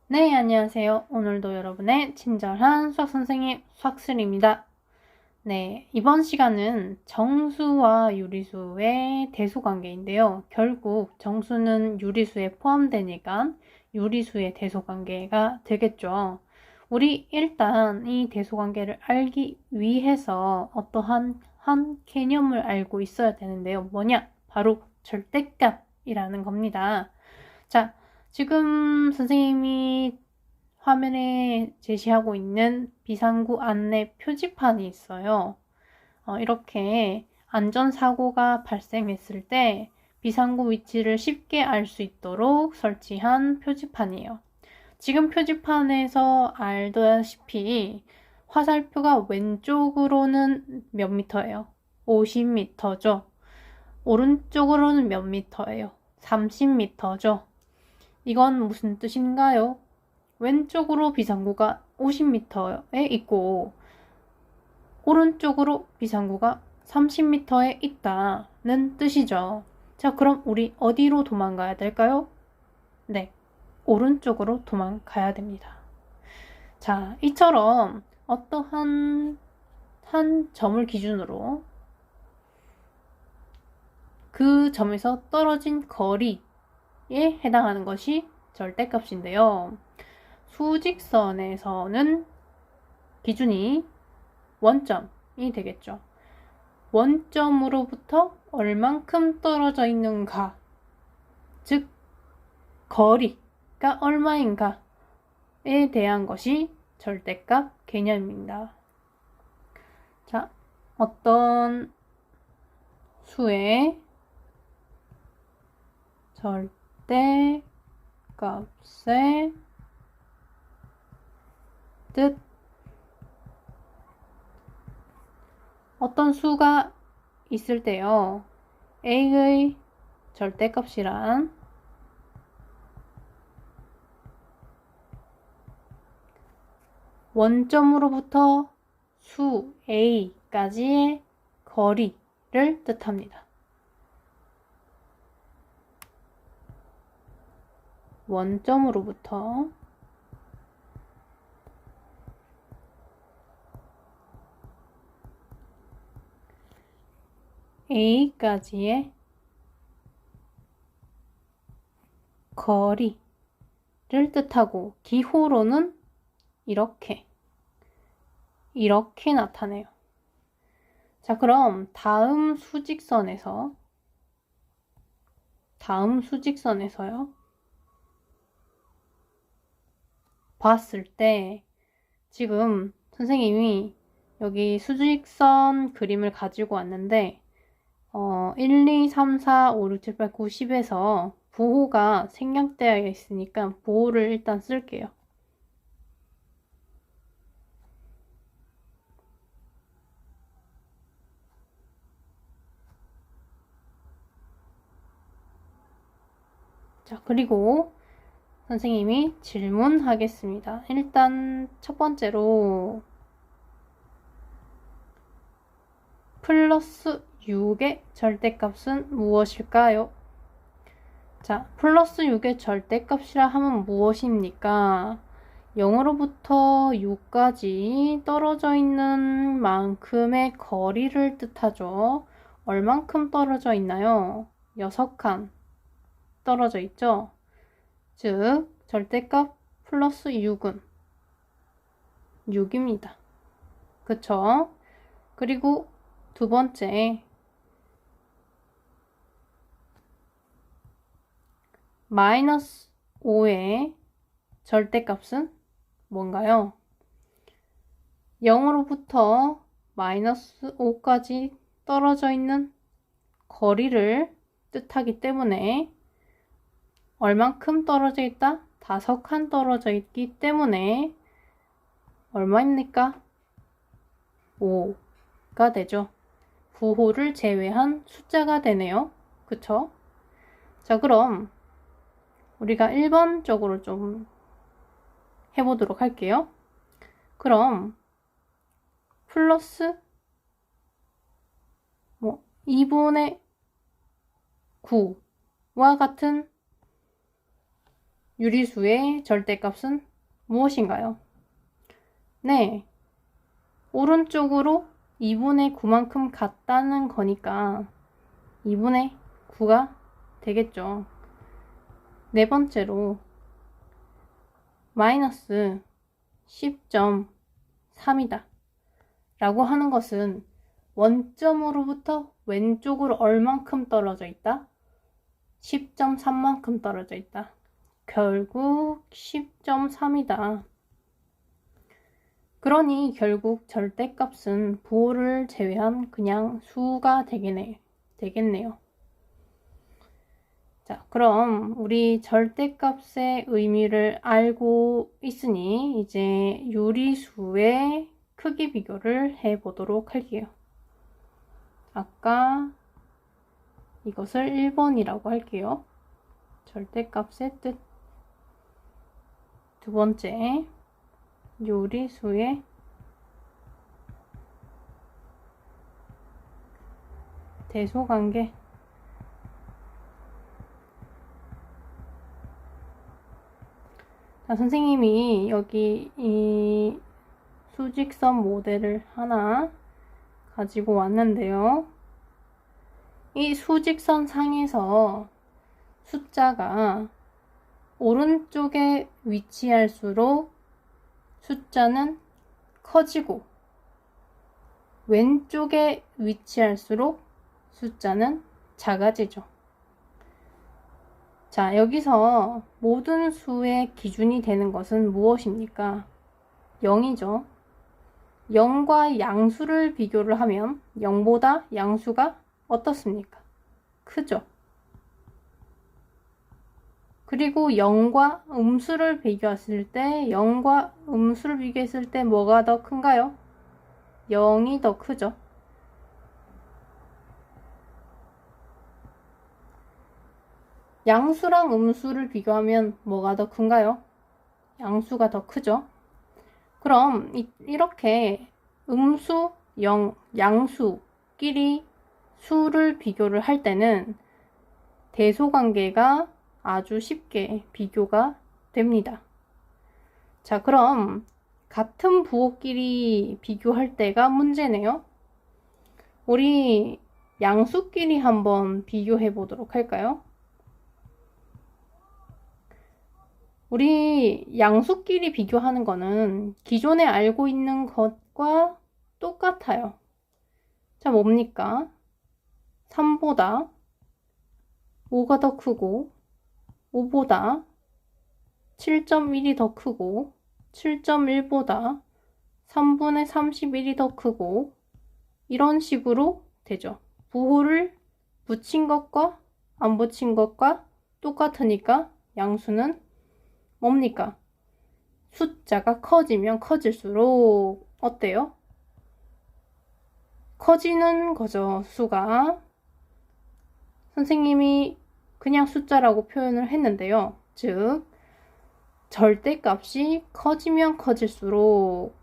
네, 안녕하세요. 오늘도 여러분의 친절한 수학 선생님 수학슬입니다. 네, 이번 시간은 정수와 유리수의 대소관계인데요. 결국 정수는 유리수에 포함되니까 유리수의 대소관계가 되겠죠. 우리 일단 이 대소관계를 알기 위해서 어떠한 한 개념을 알고 있어야 되는데요. 뭐냐? 바로 절대값이라는 겁니다. 자, 지금 선생님이 화면에 제시하고 있는 비상구 안내 표지판이 있어요. 이렇게 안전사고가 발생했을 때 비상구 위치를 쉽게 알 수 있도록 설치한 표지판이에요. 지금 표지판에서 알다시피 화살표가 왼쪽으로는 몇 미터예요? 50m죠. 오른쪽으로는 몇 미터예요? 30m죠. 이건 무슨 뜻인가요? 왼쪽으로 비상구가 50m에 있고 오른쪽으로 비상구가 30m에 있다는 뜻이죠. 자, 그럼 우리 어디로 도망가야 될까요? 네, 오른쪽으로 도망가야 됩니다. 자, 이처럼 어떠한 한 점을 기준으로 그 점에서 떨어진 거리에 해당하는 것이 절대값인데요. 수직선에서는 기준이 원점이 되겠죠. 원점으로부터 얼만큼 떨어져 있는가, 즉 거리가 얼마인가에 대한 것이 절대값 개념입니다. 자, 어떤 수의 절대값의 뜻, 어떤 수가 있을 때요. a의 절대값이란 원점으로부터 수 a까지의 거리를 뜻합니다. 원점으로부터 a까지의 거리를 뜻하고 기호로는 이렇게 나타내요. 자, 그럼 다음 수직선에서요. 봤을 때 지금 선생님이 여기 수직선 그림을 가지고 왔는데 1, 2, 3, 4, 5, 6, 7, 8, 9, 10에서 부호가 생략되어 있으니까 부호를 일단 쓸게요. 자, 그리고 선생님이 질문하겠습니다. 일단 첫 번째로 플러스 6의 절대값은 무엇일까요? 자, 플러스 6의 절대값이라 하면 무엇입니까? 0으로부터 6까지 떨어져 있는 만큼의 거리를 뜻하죠. 얼만큼 떨어져 있나요? 6칸 떨어져 있죠? 즉, 절대값 플러스 6은 6입니다. 그쵸? 그리고 두 번째, 마이너스 5의 절대값은 뭔가요? 0으로부터 마이너스 5까지 떨어져 있는 거리를 뜻하기 때문에 얼만큼 떨어져 있다? 5칸 떨어져 있기 때문에 얼마입니까? 5가 되죠. 부호를 제외한 숫자가 되네요. 그쵸? 자, 그럼 우리가 1번적으로 좀 해보도록 할게요. 그럼 플러스 2분의 9와 같은 유리수의 절대값은 무엇인가요? 네, 오른쪽으로 2분의 9만큼 같다는 거니까 2분의 9가 되겠죠. 네 번째로 마이너스 10.3이다 라고 하는 것은 원점으로부터 왼쪽으로 얼만큼 떨어져 있다? 10.3만큼 떨어져 있다. 결국 10.3이다. 그러니 결국 절대값은 부호를 제외한 그냥 수가 되겠네요. 자, 그럼 우리 절대값의 의미를 알고 있으니 이제 유리수의 크기 비교를 해보도록 할게요. 아까 이것을 1번이라고 할게요. 절대값의 뜻. 두 번째, 유리수의 대소관계. 자, 선생님이 여기 이 수직선 모델을 하나 가지고 왔는데요. 이 수직선 상에서 숫자가 오른쪽에 위치할수록 숫자는 커지고 왼쪽에 위치할수록 숫자는 작아지죠. 자, 여기서 모든 수의 기준이 되는 것은 무엇입니까? 0이죠. 0과 양수를 비교를 하면 0보다 양수가 어떻습니까? 크죠. 그리고 0과 음수를 비교했을 때 0과 음수를 비교했을 때 뭐가 더 큰가요? 0이 더 크죠. 양수랑 음수를 비교하면 뭐가 더 큰가요? 양수가 더 크죠. 그럼 이렇게 음수, 양수끼리 수를 비교를 할 때는 대소관계가 아주 쉽게 비교가 됩니다. 자, 그럼 같은 부호끼리 비교할 때가 문제네요. 우리 양수끼리 한번 비교해 보도록 할까요? 우리 양수끼리 비교하는 거는 기존에 알고 있는 것과 똑같아요. 자, 뭡니까? 3보다 5가 더 크고 5보다 7.1이 더 크고 7.1보다 3분의 31이 더 크고 이런 식으로 되죠. 부호를 붙인 것과 안 붙인 것과 똑같으니까 양수는 뭡니까? 숫자가 커지면 커질수록 어때요? 커지는 거죠, 수가. 선생님이 그냥 숫자라고 표현을 했는데요. 즉, 절대값이 커지면 커질수록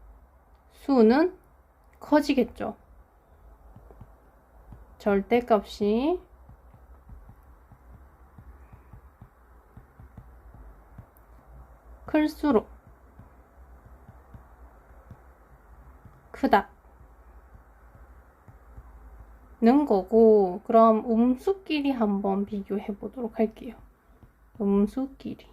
수는 커지겠죠. 절대값이 클수록 크다 는 거고, 그럼 음수끼리 한번 비교해 보도록 할게요. 음수끼리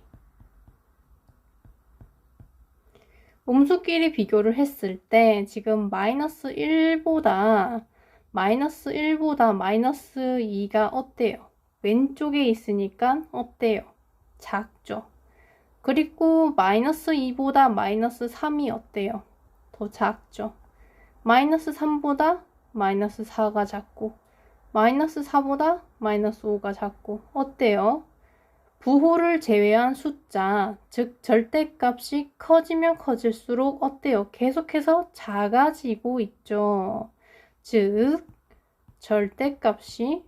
비교를 했을 때 지금 마이너스 1보다 마이너스 2가 어때요? 왼쪽에 있으니까 어때요? 작죠. 그리고 마이너스 2보다 마이너스 3이 어때요? 더 작죠. 마이너스 3보다 마이너스 4가 작고 마이너스 4보다 마이너스 5가 작고 어때요? 부호를 제외한 숫자, 즉 절대값이 커지면 커질수록 어때요? 계속해서 작아지고 있죠. 즉 절대값이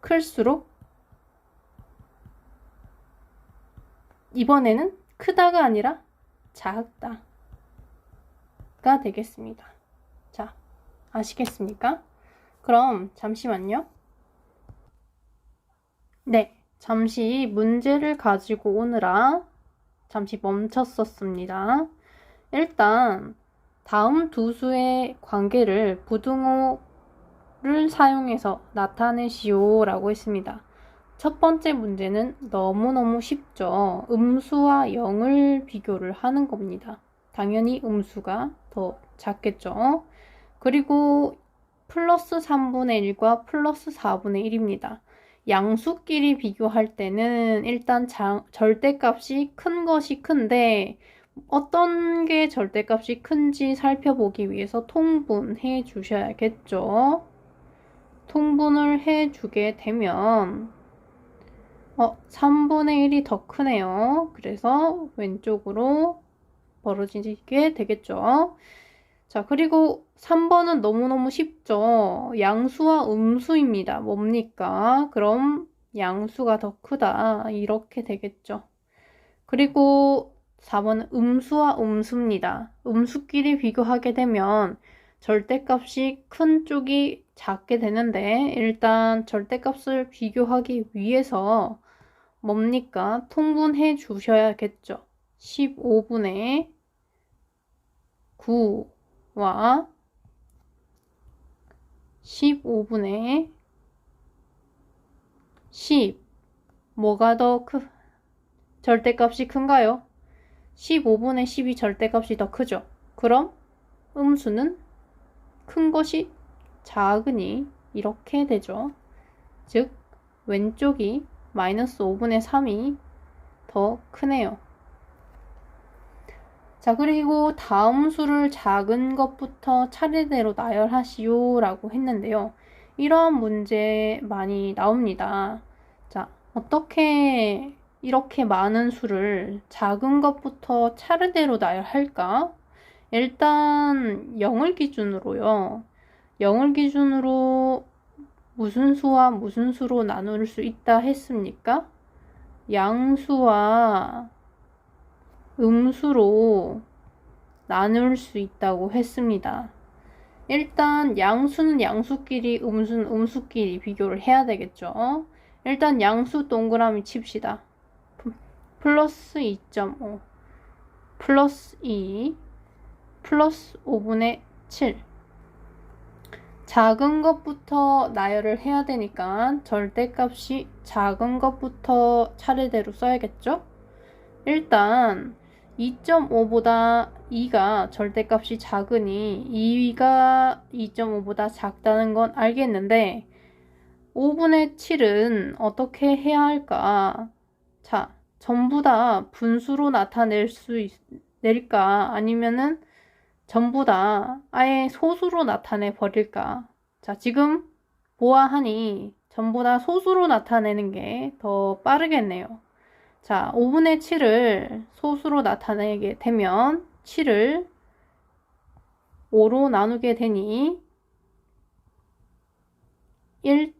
클수록 이번에는 크다가 아니라 작다가 되겠습니다. 자, 아시겠습니까? 그럼 잠시만요. 네, 잠시 문제를 가지고 오느라 잠시 멈췄었습니다. 일단 다음 두 수의 관계를 부등호를 사용해서 나타내시오 라고 했습니다. 첫 번째 문제는 너무너무 쉽죠. 음수와 0을 비교를 하는 겁니다. 당연히 음수가 더 작겠죠. 그리고 플러스 3분의 1과 플러스 4분의 1입니다. 양수끼리 비교할 때는 일단 절대값이 큰 것이 큰데 어떤 게 절대값이 큰지 살펴보기 위해서 통분해 주셔야겠죠. 통분을 해주게 되면 3분의 1이 더 크네요. 그래서 왼쪽으로 벌어지게 되겠죠. 자, 그리고 3번은 너무너무 쉽죠. 양수와 음수입니다. 뭡니까? 그럼 양수가 더 크다. 이렇게 되겠죠. 그리고 4번은 음수와 음수입니다. 음수끼리 비교하게 되면 절대값이 큰 쪽이 작게 되는데 일단 절대값을 비교하기 위해서 뭡니까? 통분해 주셔야겠죠. 15분의 9와 15분의 10 뭐가 더 절대값이 큰가요? 15분의 10이 절대값이 더 크죠. 그럼 음수는 큰 것이 작으니 이렇게 되죠. 즉 왼쪽이 마이너스 5분의 3이 더 크네요. 자, 그리고 다음 수를 작은 것부터 차례대로 나열하시오 라고 했는데요. 이런 문제 많이 나옵니다. 자, 어떻게 이렇게 많은 수를 작은 것부터 차례대로 나열할까? 일단 0을 기준으로요. 0을 기준으로 무슨 수와 무슨 수로 나눌 수 있다 했습니까? 양수와 음수로 나눌 수 있다고 했습니다. 일단 양수는 양수끼리, 음수는 음수끼리 비교를 해야 되겠죠. 일단 양수 동그라미 칩시다. 플러스 2.5 플러스 2 플러스 5분의 7 작은 것부터 나열을 해야 되니까 절대값이 작은 것부터 차례대로 써야겠죠? 일단 2.5보다 2가 절대값이 작으니 2가 2.5보다 작다는 건 알겠는데 5분의 7은 어떻게 해야 할까? 자, 전부 다 분수로 낼까? 아니면은 전부 다 아예 소수로 나타내 버릴까? 자, 지금 보아하니 전부 다 소수로 나타내는 게 더 빠르겠네요. 자, 5분의 7을 소수로 나타내게 되면 7을 5로 나누게 되니 1.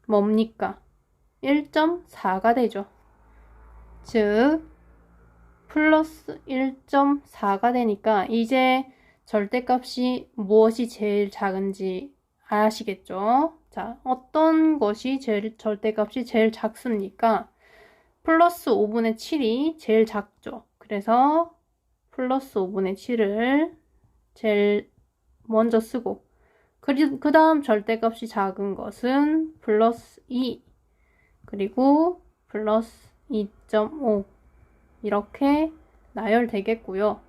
뭡니까? 1.4가 되죠. 즉 플러스 1.4가 되니까 이제 절대값이 무엇이 제일 작은지 아시겠죠? 자, 어떤 것이 절대값이 제일 작습니까? 플러스 5분의 7이 제일 작죠. 그래서 플러스 5분의 7을 제일 먼저 쓰고 그 다음 절대값이 작은 것은 플러스 2 그리고 플러스 2.5 이렇게 나열되겠고요.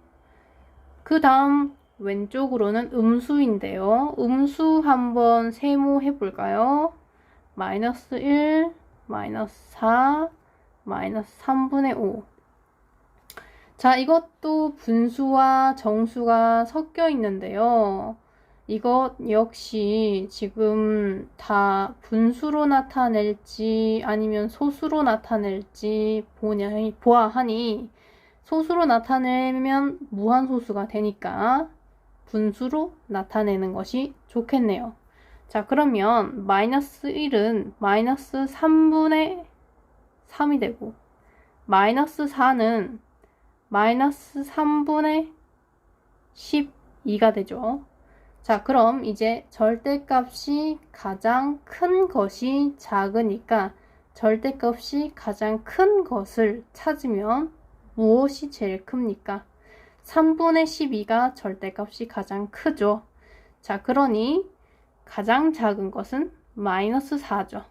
그 다음 왼쪽으로는 음수인데요. 음수 한번 세모해 볼까요? 마이너스 1, 마이너스 4, 마이너스 3분의 5. 자, 이것도 분수와 정수가 섞여 있는데요. 이것 역시 지금 다 분수로 나타낼지 아니면 소수로 나타낼지 보아하니 소수로 나타내면 무한소수가 되니까 분수로 나타내는 것이 좋겠네요. 자, 그러면 마이너스 1은 마이너스 3분의 3이 되고 마이너스 4는 마이너스 3분의 12가 되죠. 자, 그럼 이제 절대값이 가장 큰 것이 작으니까 절대값이 가장 큰 것을 찾으면 무엇이 제일 큽니까? 3분의 12가 절대값이 가장 크죠. 자, 그러니 가장 작은 것은 마이너스 4죠.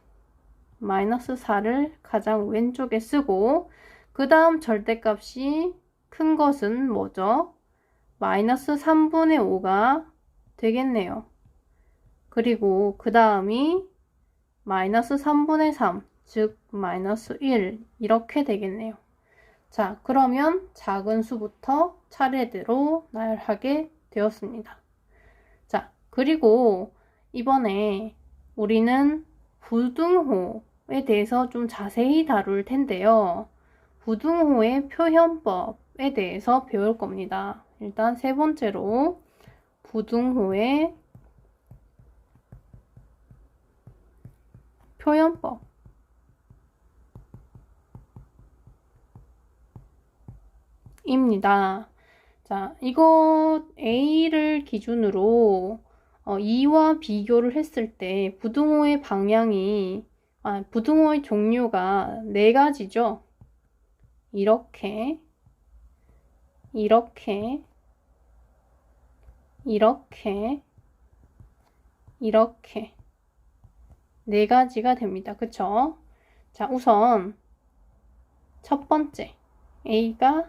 마이너스 4를 가장 왼쪽에 쓰고 그 다음 절대값이 큰 것은 뭐죠? 마이너스 3분의 5가 되겠네요. 그리고 그 다음이 마이너스 3분의 3, 즉 마이너스 1 이렇게 되겠네요. 자, 그러면 작은 수부터 차례대로 나열하게 되었습니다. 자, 그리고 이번에 우리는 부등호에 대해서 좀 자세히 다룰 텐데요. 부등호의 표현법에 대해서 배울 겁니다. 일단 세 번째로 부등호의 표현법. 입니다. 자, 이거 A를 기준으로 2와 비교를 했을 때 부등호의 방향이 부등호의 종류가 4가지죠. 이렇게 이렇게 이렇게 이렇게 4가지가 됩니다. 그쵸? 자, 우선 첫 번째 A가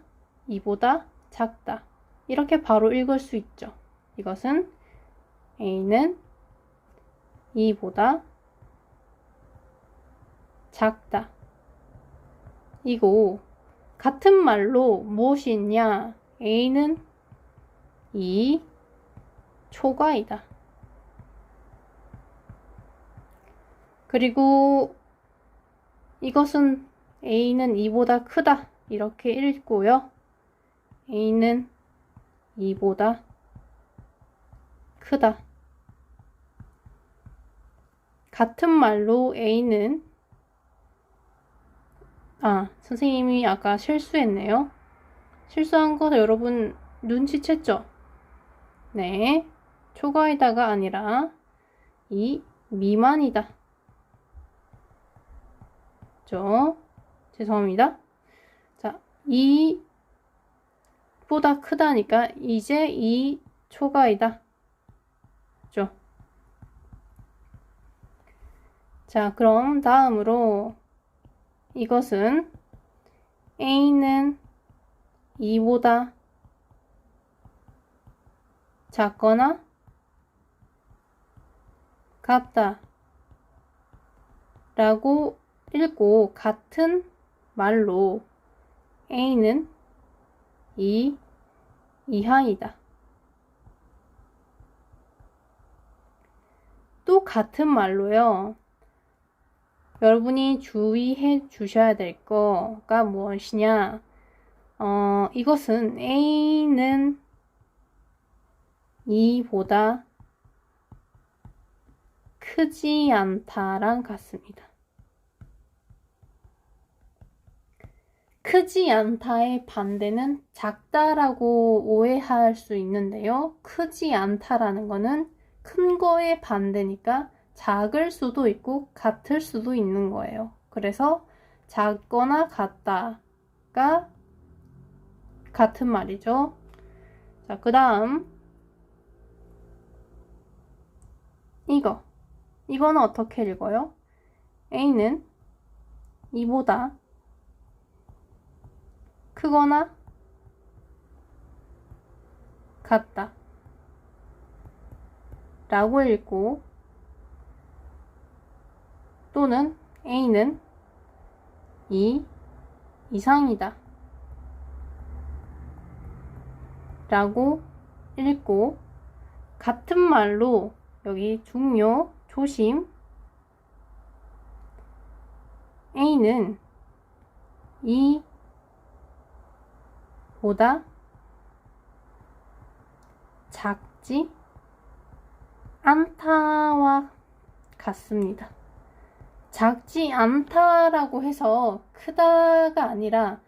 2보다 작다. 이렇게 바로 읽을 수 있죠. 이것은 A는 2보다 작다. 이거 같은 말로 무엇이 있냐? A는 2 초과이다. 그리고 이것은 A는 2보다 크다. 이렇게 읽고요. A는 2보다 크다. 같은 말로 A는 선생님이 아까 실수했네요. 실수한 거 여러분 눈치챘죠? 네. 초과이다가 아니라 2 미만이다. 죄송합니다. 자, 2보다 크다니까 이제 2 초과이다. 자, 그럼 다음으로 이것은 A는 2보다 작거나 같다 라고 읽고 같은 말로 A는 2 이하이다. 또 같은 말로요. 여러분이 주의해 주셔야 될 거가 무엇이냐? 이것은 A는 2보다 크지 않다랑 같습니다. 크지 않다의 반대는 작다라고 오해할 수 있는데요. 크지 않다라는 거는 큰 거의 반대니까 작을 수도 있고 같을 수도 있는 거예요. 그래서 작거나 같다가 같은 말이죠. 자, 그 다음 이거는 어떻게 읽어요? A는 2보다 크거나 같다 라고 읽고 또는 A는 2 이상이다 라고 읽고 같은 말로 여기 중요, 조심 A는 2보다 작지 않다와 같습니다. 작지 않다라고 해서 크다가 아니라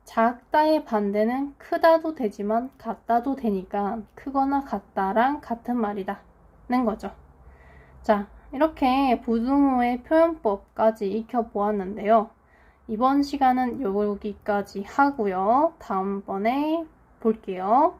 작다의 반대는 크다도 되지만 같다도 되니까 크거나 같다랑 같은 말이다. 거죠. 자, 이렇게 부등호의 표현법까지 익혀보았는데요. 이번 시간은 여기까지 하고요. 다음번에 볼게요.